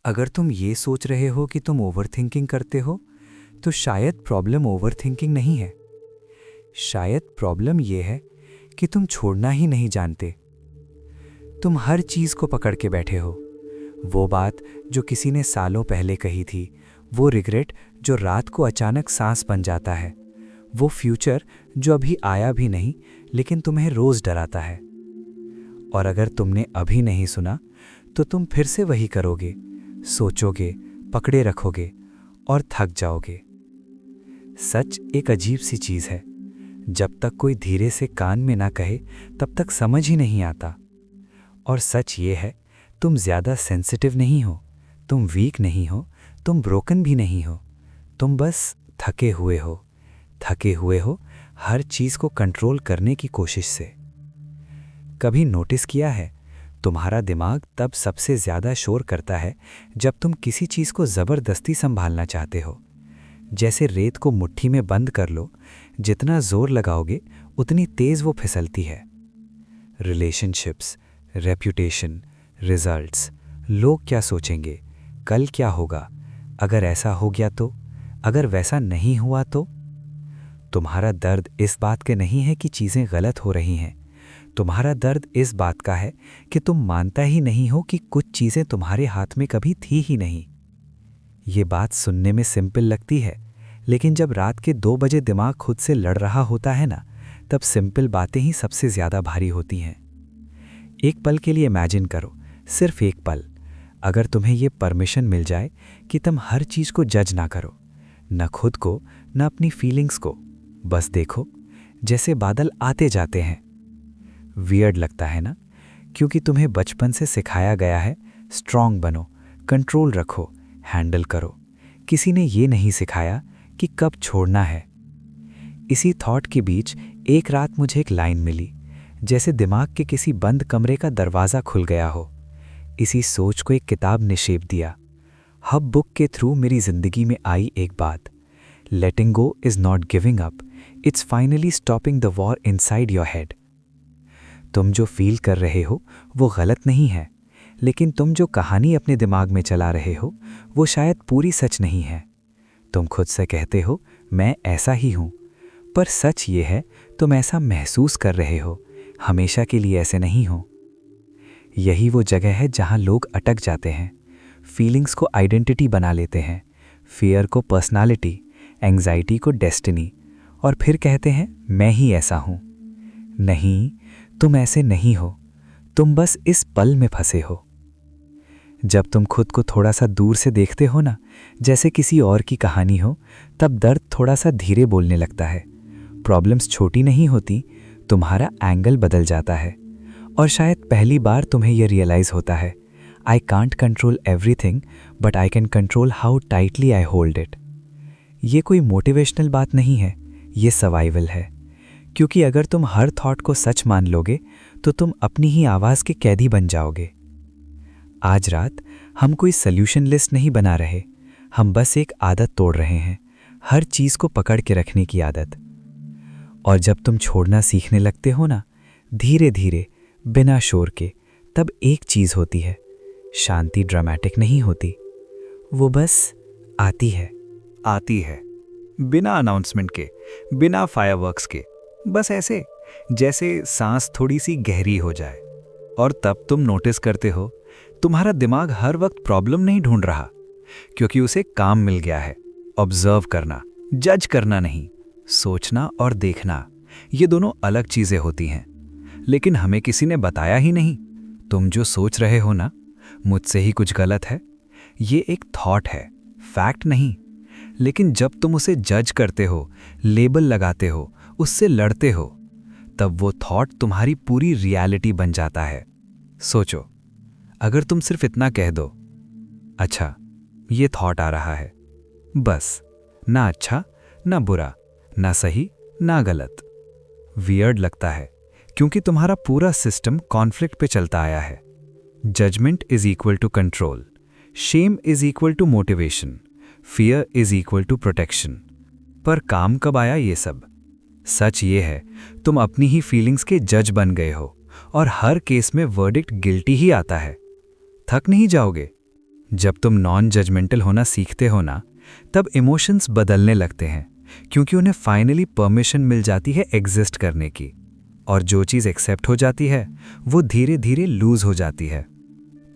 अगर तुम ये सोच रहे हो कि तुम ओवरथिंकिंग करते हो, तो शायद प्रॉब्लम ओवरथिंकिंग नहीं है। शायद प्रॉब्लम ये है कि तुम छोड़ना ही नहीं जानते। तुम हर चीज़ को पकड़ के बैठे हो। वो बात जो किसी ने सालों पहले कही थी, वो रिग्रेट जो रात को अचानक सांस बन जाता है, वो फ्यूचर जो अभी आया भी नहीं लेकिन तुम्हें रोज़ डराता है। और अगर तुमने अभी नहीं सुना, तो तुम फिर से वही करोगे, सोचोगे, पकड़े रखोगे और थक जाओगे। सच एक अजीब सी चीज़ है। जब तक कोई धीरे से कान में ना कहे, तब तक समझ ही नहीं आता। और सच ये है, तुम ज़्यादा सेंसिटिव नहीं हो, तुम वीक नहीं हो, तुम ब्रोकन भी नहीं हो। तुम बस थके हुए हो। थके हुए हो हर चीज़ को कंट्रोल करने की कोशिश से। कभी नोटिस किया है, तुम्हारा दिमाग तब सबसे ज़्यादा शोर करता है जब तुम किसी चीज़ को ज़बरदस्ती संभालना चाहते हो। जैसे रेत को मुट्ठी में बंद कर लो, जितना ज़ोर लगाओगे उतनी तेज़ वो फिसलती है। रिलेशनशिप्स, रेप्यूटेशन, रिजल्ट्स, लोग क्या सोचेंगे, कल क्या होगा, अगर ऐसा हो गया तो, अगर वैसा नहीं हुआ तो। तुम्हारा दर्द इस बात के नहीं है कि चीज़ें गलत हो रही हैं। तुम्हारा दर्द इस बात का है कि तुम मानता ही नहीं हो कि कुछ चीज़ें तुम्हारे हाथ में कभी थी ही नहीं। ये बात सुनने में सिंपल लगती है, लेकिन जब रात के 2 बजे दिमाग खुद से लड़ रहा होता है ना, तब सिंपल बातें ही सबसे ज़्यादा भारी होती हैं। एक पल के लिए इमेजिन करो, सिर्फ एक पल, अगर तुम्हें ये परमिशन मिल जाए कि तुम हर चीज़ को जज ना करो, न खुद को, न अपनी फीलिंग्स को। बस देखो, जैसे बादल आते जाते हैं। वियर्ड लगता है ना, क्योंकि तुम्हें बचपन से सिखाया गया है, स्ट्रांग बनो, कंट्रोल रखो, हैंडल करो। किसी ने ये नहीं सिखाया कि कब छोड़ना है। इसी थॉट के बीच एक रात मुझे एक लाइन मिली, जैसे दिमाग के किसी बंद कमरे का दरवाज़ा खुल गया हो। इसी सोच को एक किताब ने शेप दिया। हब बुक के थ्रू मेरी ज़िंदगी में आई एक बात, letting go is not giving up, it's finally stopping the war inside your head. तुम जो फील कर रहे हो वो गलत नहीं है, लेकिन तुम जो कहानी अपने दिमाग में चला रहे हो वो शायद पूरी सच नहीं है। तुम खुद से कहते हो मैं ऐसा ही हूँ, पर सच ये है तुम ऐसा महसूस कर रहे हो, हमेशा के लिए ऐसे नहीं हो। यही वो जगह है जहाँ लोग अटक जाते हैं, फीलिंग्स को आइडेंटिटी बना लेते हैं, फियर को पर्सनालिटी, एंग्जाइटी को डेस्टिनी, और फिर कहते हैं मैं ही ऐसा हूँ। नहीं, तुम ऐसे नहीं हो, तुम बस इस पल में फंसे हो। जब तुम खुद को थोड़ा सा दूर से देखते हो ना, जैसे किसी और की कहानी हो, तब दर्द थोड़ा सा धीरे बोलने लगता है। प्रॉब्लम्स छोटी नहीं होती, तुम्हारा एंगल बदल जाता है। और शायद पहली बार तुम्हें यह रियलाइज़ होता है, I can't control everything, but I can control how tightly I hold it. ये कोई मोटिवेशनल बात नहीं है, ये सर्वाइवल है। क्योंकि अगर तुम हर थॉट को सच मान लोगे, तो तुम अपनी ही आवाज़ के कैदी बन जाओगे। आज रात हम कोई सल्यूशन लिस्ट नहीं बना रहे, हम बस एक आदत तोड़ रहे हैं, हर चीज़ को पकड़ के रखने की आदत। और जब तुम छोड़ना सीखने लगते हो ना, धीरे धीरे, बिना शोर के, तब एक चीज़ होती है, शांति ड्रामेटिक नहीं होती, वो बस आती है। आती है, बिना अनाउंसमेंट के, बिना फायरवर्क्स के, बस ऐसे जैसे सांस थोड़ी सी गहरी हो जाए। और तब तुम नोटिस करते हो, तुम्हारा दिमाग हर वक्त प्रॉब्लम नहीं ढूंढ रहा, क्योंकि उसे काम मिल गया है ऑब्जर्व करना, जज करना नहीं। सोचना और देखना, ये दोनों अलग चीजें होती हैं, लेकिन हमें किसी ने बताया ही नहीं। तुम जो सोच रहे हो ना, मुझसे ही कुछ गलत है, ये एक थॉट है, फैक्ट नहीं। लेकिन जब तुम उसे जज करते हो, लेबल लगाते हो, उससे लड़ते हो, तब वो थॉट तुम्हारी पूरी रियलिटी बन जाता है। सोचो, अगर तुम सिर्फ इतना कह दो, अच्छा ये थॉट आ रहा है, बस, ना अच्छा ना बुरा, ना सही ना गलत। वियर्ड लगता है, क्योंकि तुम्हारा पूरा सिस्टम कॉन्फ्लिक्ट पे चलता आया है। Judgement is equal to control, shame is equal to motivation, fear is equal to protection. पर काम कब आया ये सब? सच ये है, तुम अपनी ही फीलिंग्स के जज बन गए हो, और हर केस में वर्डिक्ट गिल्टी ही आता है। थक नहीं जाओगे? जब तुम नॉन जजमेंटल होना सीखते हो ना, तब इमोशंस बदलने लगते हैं, क्योंकि उन्हें फाइनली परमिशन मिल जाती है एग्जिस्ट करने की। और जो चीज़ एक्सेप्ट हो जाती है वो धीरे धीरे लूज हो जाती है।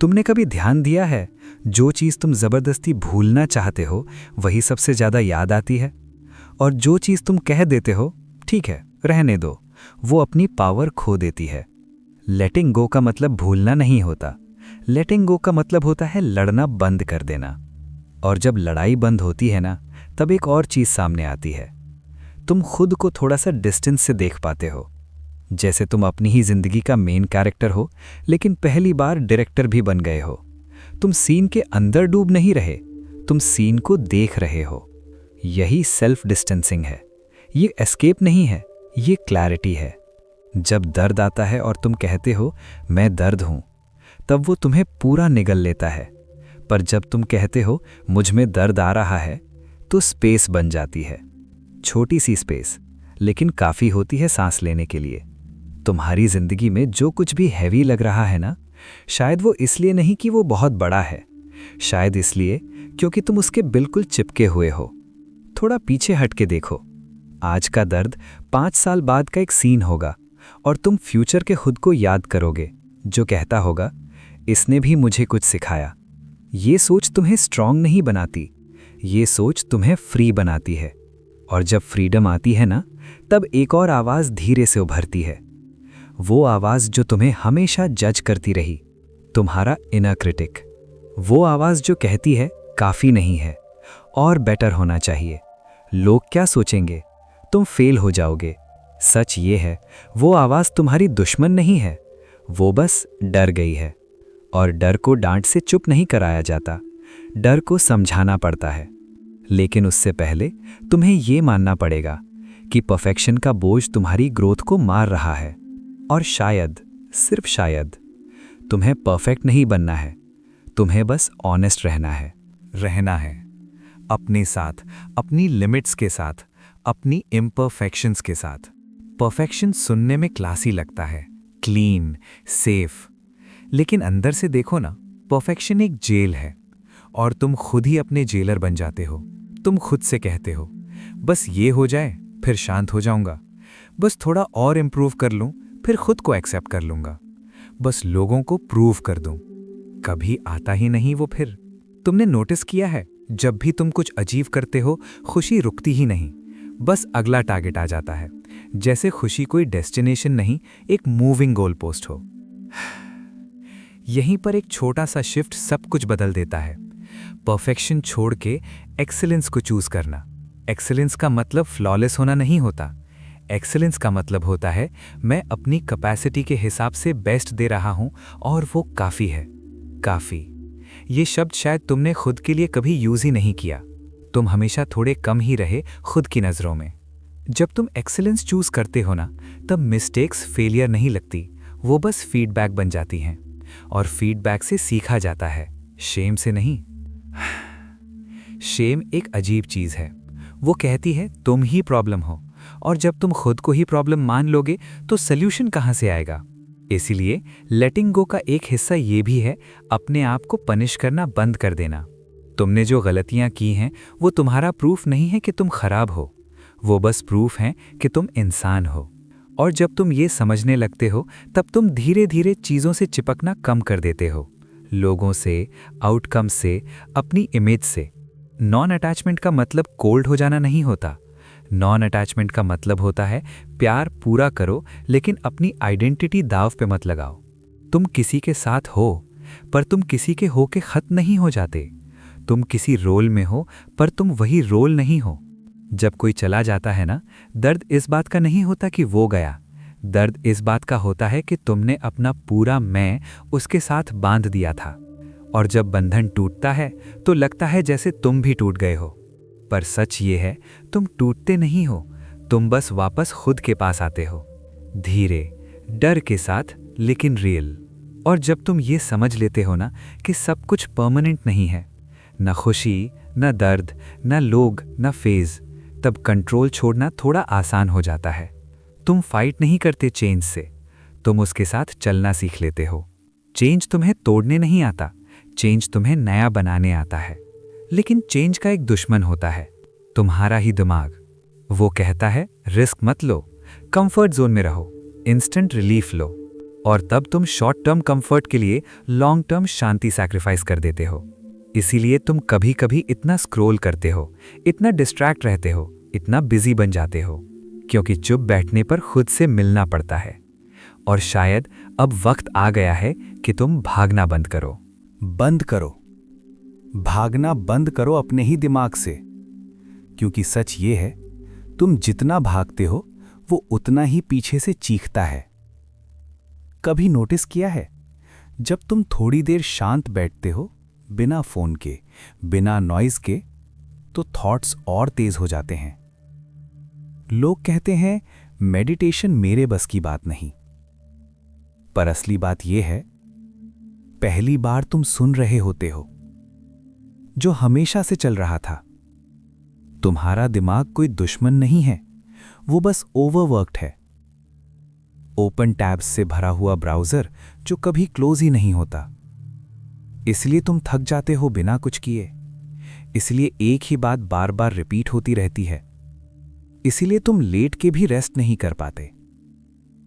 तुमने कभी ध्यान दिया है, जो चीज़ तुम ज़बरदस्ती भूलना चाहते हो वही सबसे ज़्यादा याद आती है, और जो चीज़ तुम कह देते हो ठीक है रहने दो, वो अपनी पावर खो देती है। लेटिंग गो का मतलब भूलना नहीं होता, लेटिंग गो का मतलब होता है लड़ना बंद कर देना। और जब लड़ाई बंद होती है ना, तब एक और चीज़ सामने आती है। तुम खुद को थोड़ा सा डिस्टेंस से देख पाते हो, जैसे तुम अपनी ही जिंदगी का मेन कैरेक्टर हो, लेकिन पहली बार डायरेक्टर भी बन गए हो। तुम सीन के अंदर डूब नहीं रहे, तुम सीन को देख रहे हो। यही सेल्फ डिस्टेंसिंग है। ये एस्केप नहीं है, ये क्लैरिटी है। जब दर्द आता है और तुम कहते हो मैं दर्द हूं, तब वो तुम्हें पूरा निगल लेता है। पर जब तुम कहते हो मुझ में दर्द आ रहा है, तो स्पेस बन जाती है। छोटी सी स्पेस, लेकिन काफ़ी होती है सांस लेने के लिए। तुम्हारी जिंदगी में जो कुछ भी हैवी लग रहा है ना, शायद वो इसलिए नहीं कि वो बहुत बड़ा है, शायद इसलिए क्योंकि तुम उसके बिल्कुल चिपके हुए हो। थोड़ा पीछे हट के देखो, आज का दर्द 5 साल बाद का एक सीन होगा, और तुम फ्यूचर के खुद को याद करोगे, जो कहता होगा इसने भी मुझे कुछ सिखाया। ये सोच तुम्हें स्ट्रांग नहीं बनाती, ये सोच तुम्हें फ्री बनाती है। और जब फ्रीडम आती है ना, तब एक और आवाज़ धीरे से उभरती है। वो आवाज़ जो तुम्हें हमेशा जज करती रही, तुम्हारा इनर क्रिटिक। वो आवाज़ जो कहती है काफ़ी नहीं है, और बेटर होना चाहिए। लोग क्या सोचेंगे, तुम फेल हो जाओगे। सच ये है, वो आवाज़ तुम्हारी दुश्मन नहीं है, वो बस डर गई है। और डर को डांट से चुप नहीं कराया जाता, डर को समझाना पड़ता है। लेकिन उससे पहले तुम्हें ये मानना पड़ेगा कि परफेक्शन का बोझ तुम्हारी ग्रोथ को मार रहा है। और शायद, सिर्फ शायद, तुम्हें परफेक्ट नहीं बनना है, तुम्हें बस ऑनेस्ट रहना है। अपने साथ, अपनी लिमिट्स के साथ, अपनी इम्परफेक्शंस के साथ। परफेक्शन सुनने में क्लासी लगता है, क्लीन, सेफ, लेकिन अंदर से देखो ना, परफेक्शन एक जेल है, और तुम खुद ही अपने जेलर बन जाते हो। तुम खुद से कहते हो बस ये हो जाए फिर शांत हो जाऊंगा, बस थोड़ा और इम्प्रूव कर लूं फिर खुद को एक्सेप्ट कर लूंगा, बस लोगों को प्रूव कर दूं। कभी आता ही नहीं वो फिर। तुमने नोटिस किया है, जब भी तुम कुछ अचीव करते हो, खुशी रुकती ही नहीं, बस अगला टारगेट आ जाता है। जैसे खुशी कोई डेस्टिनेशन नहीं, एक मूविंग गोल पोस्ट हो। यहीं पर एक छोटा सा शिफ्ट सब कुछ बदल देता है। परफेक्शन छोड़ के एक्सीलेंस को चूज करना। एक्सीलेंस का मतलब फ्लॉलेस होना नहीं होता। एक्सीलेंस का मतलब होता है मैं अपनी कैपेसिटी के हिसाब से बेस्ट दे रहा हूं, और वो काफ़ी है। काफ़ी, ये शब्द शायद तुमने खुद के लिए कभी यूज़ ही नहीं किया। तुम हमेशा थोड़े कम ही रहे खुद की नज़रों में। जब तुम एक्सीलेंस चूज करते हो ना, तब मिस्टेक्स फेलियर नहीं लगती, वो बस फीडबैक बन जाती हैं, और फीडबैक से सीखा जाता है, शेम से नहीं। शेम एक अजीब चीज़ है, वो कहती है तुम ही प्रॉब्लम हो, और जब तुम खुद को ही प्रॉब्लम मान लोगे तो सल्यूशन कहाँ से आएगा। इसीलिए लेटिंग गो का एक हिस्सा ये भी है अपने आप को पनिश करना बंद कर देना। तुमने जो गलतियां की हैं वो तुम्हारा प्रूफ नहीं है कि तुम खराब हो, वो बस प्रूफ है कि तुम इंसान हो। और जब तुम ये समझने लगते हो, तब तुम धीरे धीरे चीज़ों से चिपकना कम कर देते हो, लोगों से, आउटकम से, अपनी इमेज से। नॉन अटैचमेंट का मतलब कोल्ड हो जाना नहीं होता। नॉन अटैचमेंट का मतलब होता है प्यार पूरा करो, लेकिन अपनी आइडेंटिटी दाव पे मत लगाओ। तुम किसी के साथ हो, पर तुम किसी के हो के खत्म नहीं हो जाते। तुम किसी रोल में हो, पर तुम वही रोल नहीं हो। जब कोई चला जाता है ना, दर्द इस बात का नहीं होता कि वो गया, दर्द इस बात का होता है कि तुमने अपना पूरा मैं उसके साथ बांध दिया था। और जब बंधन टूटता है तो लगता है जैसे तुम भी टूट गए हो, पर सच ये है तुम टूटते नहीं हो, तुम बस वापस खुद के पास आते हो, धीरे, डर के साथ, लेकिन रियल। और जब तुम ये समझ लेते हो ना कि सब कुछ परमानेंट नहीं है, न खुशी, न दर्द, न लोग, न फेज, तब कंट्रोल छोड़ना थोड़ा आसान हो जाता है। तुम फाइट नहीं करते चेंज से, तुम उसके साथ चलना सीख लेते हो। चेंज तुम्हें तोड़ने नहीं आता, चेंज तुम्हें नया बनाने आता है, लेकिन चेंज का एक दुश्मन होता है, तुम्हारा ही दिमाग। वो कहता है रिस्क मत लो, कंफर्ट जोन में रहो, इंस्टेंट रिलीफ लो, और तब तुम शॉर्ट टर्म कंफर्ट के लिए लॉन्ग टर्म शांति सैक्रिफाइस कर देते हो। इसीलिए तुम कभी कभी इतना स्क्रॉल करते हो, इतना डिस्ट्रैक्ट रहते हो, इतना बिजी बन जाते हो, क्योंकि चुप बैठने पर खुद से मिलना पड़ता है। और शायद अब वक्त आ गया है कि तुम भागना बंद करो। बंद करो, भागना बंद करो अपने ही दिमाग से, क्योंकि सच ये है, तुम जितना भागते हो वो उतना ही पीछे से चीखता है। कभी नोटिस किया है, जब तुम थोड़ी देर शांत बैठते हो, बिना फोन के, बिना नॉइज के, तो थॉट्स और तेज हो जाते हैं। लोग कहते हैं मेडिटेशन मेरे बस की बात नहीं, पर असली बात यह है, पहली बार तुम सुन रहे होते हो जो हमेशा से चल रहा था। तुम्हारा दिमाग कोई दुश्मन नहीं है, वो बस ओवरवर्क्ड है। ओपन टैब्स से भरा हुआ ब्राउज़र जो कभी क्लोज ही नहीं होता। इसलिए तुम थक जाते हो बिना कुछ किए, इसलिए एक ही बात बार बार रिपीट होती रहती है, इसलिए तुम लेट के भी रेस्ट नहीं कर पाते।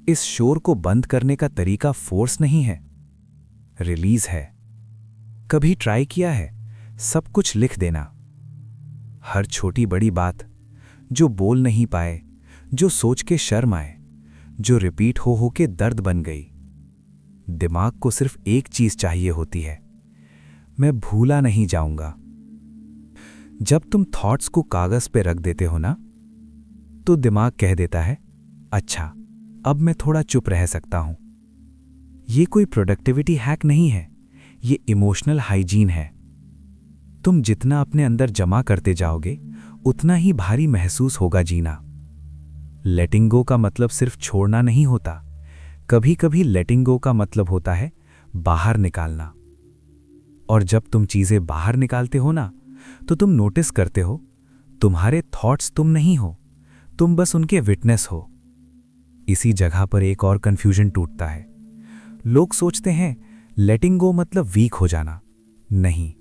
इस शोर को बंद करने का तरीका फोर्स नहीं है, रिलीज है। कभी ट्राई किया है सब कुछ लिख देना, हर छोटी बड़ी बात जो बोल नहीं पाए, जो सोच के शर्म आए, जो रिपीट हो के दर्द बन गई। दिमाग को सिर्फ एक चीज चाहिए होती है, मैं भूला नहीं जाऊंगा। जब तुम थॉट्स को कागज पे रख देते हो ना, तो दिमाग कह देता है, अच्छा अब मैं थोड़ा चुप रह सकता हूं। ये कोई प्रोडक्टिविटी हैक नहीं है, ये इमोशनल हाइजीन है। तुम जितना अपने अंदर जमा करते जाओगे, उतना ही भारी महसूस होगा जीना। लेटिंग गो का मतलब सिर्फ छोड़ना नहीं होता, कभी कभी लेटिंग गो का मतलब होता है बाहर निकालना। और जब तुम चीजें बाहर निकालते हो ना, तो तुम नोटिस करते हो तुम्हारे थॉट्स तुम नहीं हो, तुम बस उनके विटनेस हो। इसी जगह पर एक और कंफ्यूजन टूटता है। लोग सोचते हैं लेटिंग गो मतलब वीक हो जाना। नहीं,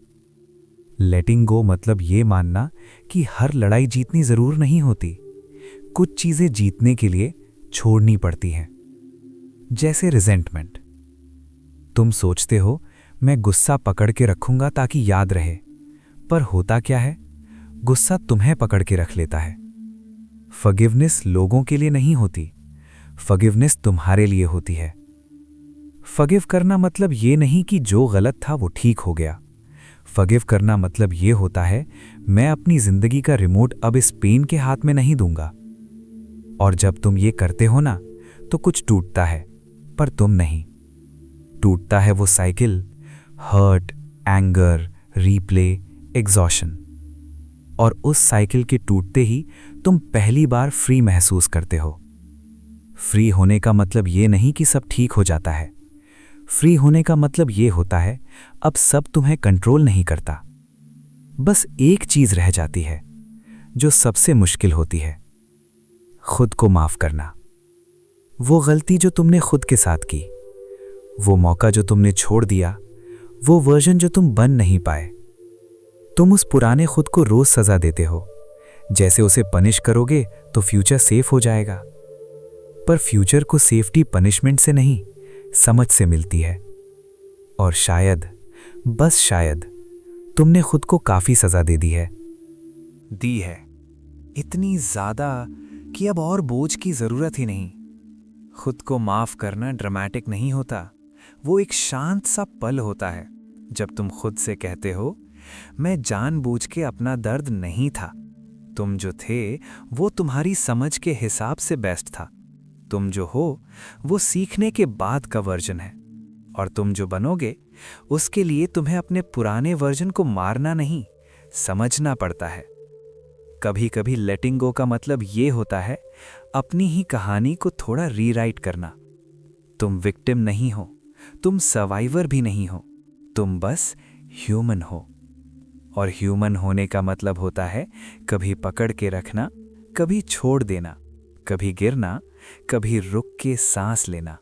लेटिंग गो मतलब ये मानना कि हर लड़ाई जीतनी जरूर नहीं होती, कुछ चीजें जीतने के लिए छोड़नी पड़ती हैं। जैसे रिजेंटमेंट। तुम सोचते हो मैं गुस्सा पकड़ के रखूंगा ताकि याद रहे, पर होता क्या है, गुस्सा तुम्हें पकड़ के रख लेता है। फॉरगिवनेस लोगों के लिए नहीं होती, फॉरगिवनेस तुम्हारे लिए होती है। फॉरगिव करना मतलब ये नहीं कि जो गलत था वो ठीक हो गया। फॉरगिव करना मतलब ये होता है, मैं अपनी जिंदगी का रिमोट अब इस पेन के हाथ में नहीं दूंगा। और जब तुम ये करते हो ना, तो कुछ टूटता है, पर तुम नहीं। टूटता है वो cycle, hurt, anger, replay, exhaustion. और उस साइकिल के टूटते ही तुम पहली बार फ्री महसूस करते हो। फ्री होने का मतलब ये नहीं कि सब ठीक हो जाता है। फ्री होने का मतलब ये होता है, अब सब तुम्हें कंट्रोल नहीं करता। बस एक चीज रह जाती है, जो सबसे मुश्किल होती है, खुद को माफ करना। वो गलती जो तुमने खुद के साथ की, वो मौका जो तुमने छोड़ दिया, वो वर्जन जो तुम बन नहीं पाए। तुम उस पुराने खुद को रोज सजा देते हो, जैसे उसे पनिश करोगे तो फ्यूचर सेफ हो जाएगा। पर फ्यूचर को सेफ्टी पनिशमेंट से नहीं, समझ से मिलती है। और शायद, बस शायद, तुमने खुद को काफी सजा दे दी है। इतनी ज्यादा कि अब और बोझ की जरूरत ही नहीं। खुद को माफ करना ड्रामेटिक नहीं होता, वो एक शांत सा पल होता है जब तुम खुद से कहते हो, मैं जानबूझ के अपना दर्द नहीं था। तुम जो थे वो तुम्हारी समझ के हिसाब से बेस्ट था। तुम जो हो वो सीखने के बाद का वर्जन है, और तुम जो बनोगे उसके लिए तुम्हें अपने पुराने वर्जन को मारना नहीं, समझना पड़ता है। कभी कभी लेटिंग गो का मतलब ये होता है, अपनी ही कहानी को थोड़ा रीराइट करना। तुम विक्टिम नहीं हो, तुम सर्वाइवर भी नहीं हो, तुम बस ह्यूमन हो। और ह्यूमन होने का मतलब होता है कभी पकड़ के रखना, कभी छोड़ देना, कभी गिरना, कभी रुक के सांस लेना।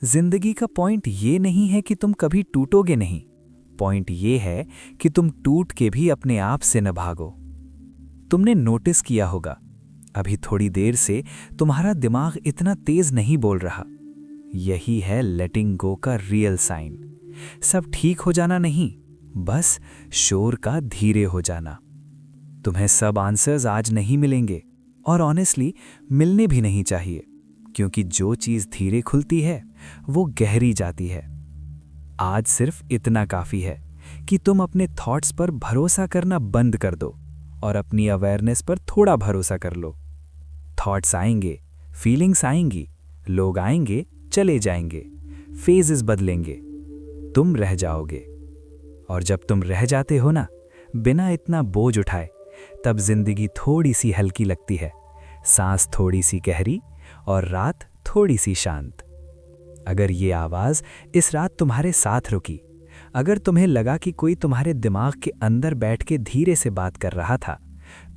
जिंदगी का पॉइंट ये नहीं है कि तुम कभी टूटोगे नहीं, पॉइंट ये है कि तुम टूट के भी अपने आप से न भागो। तुमने नोटिस किया होगा, अभी थोड़ी देर से तुम्हारा दिमाग इतना तेज नहीं बोल रहा। यही है लेटिंग गो का रियल साइन। सब ठीक हो जाना नहीं, बस शोर का धीरे हो जाना। तुम्हें सब आंसर्स आज नहीं मिलेंगे, और ऑनेस्टली मिलने भी नहीं चाहिए, क्योंकि जो चीज़ धीरे खुलती है वो गहरी जाती है। आज सिर्फ इतना काफ़ी है कि तुम अपने थॉट्स पर भरोसा करना बंद कर दो और अपनी अवेयरनेस पर थोड़ा भरोसा कर लो। थॉट्स आएंगे, फीलिंग्स आएंगी, लोग आएंगे, चले जाएंगे, फेजेस बदलेंगे, तुम रह जाओगे। और जब तुम रह जाते हो ना, बिना इतना बोझ उठाए, तब जिंदगी थोड़ी सी हल्की लगती है, सांस थोड़ी सी गहरी और रात थोड़ी सी शांत। अगर ये आवाज़ इस रात तुम्हारे साथ रुकी, अगर तुम्हें लगा कि कोई तुम्हारे दिमाग के अंदर बैठ के धीरे से बात कर रहा था,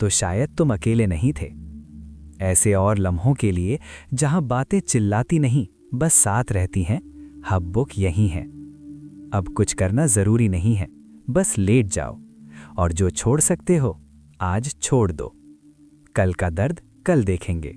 तो शायद तुम अकेले नहीं थे। ऐसे और लम्हों के लिए जहां बातें चिल्लाती नहीं, बस साथ रहती हैं, हब बुक यही है। अब कुछ करना ज़रूरी नहीं है, बस लेट जाओ, और जो छोड़ सकते हो आज छोड़ दो। कल का दर्द कल देखेंगे।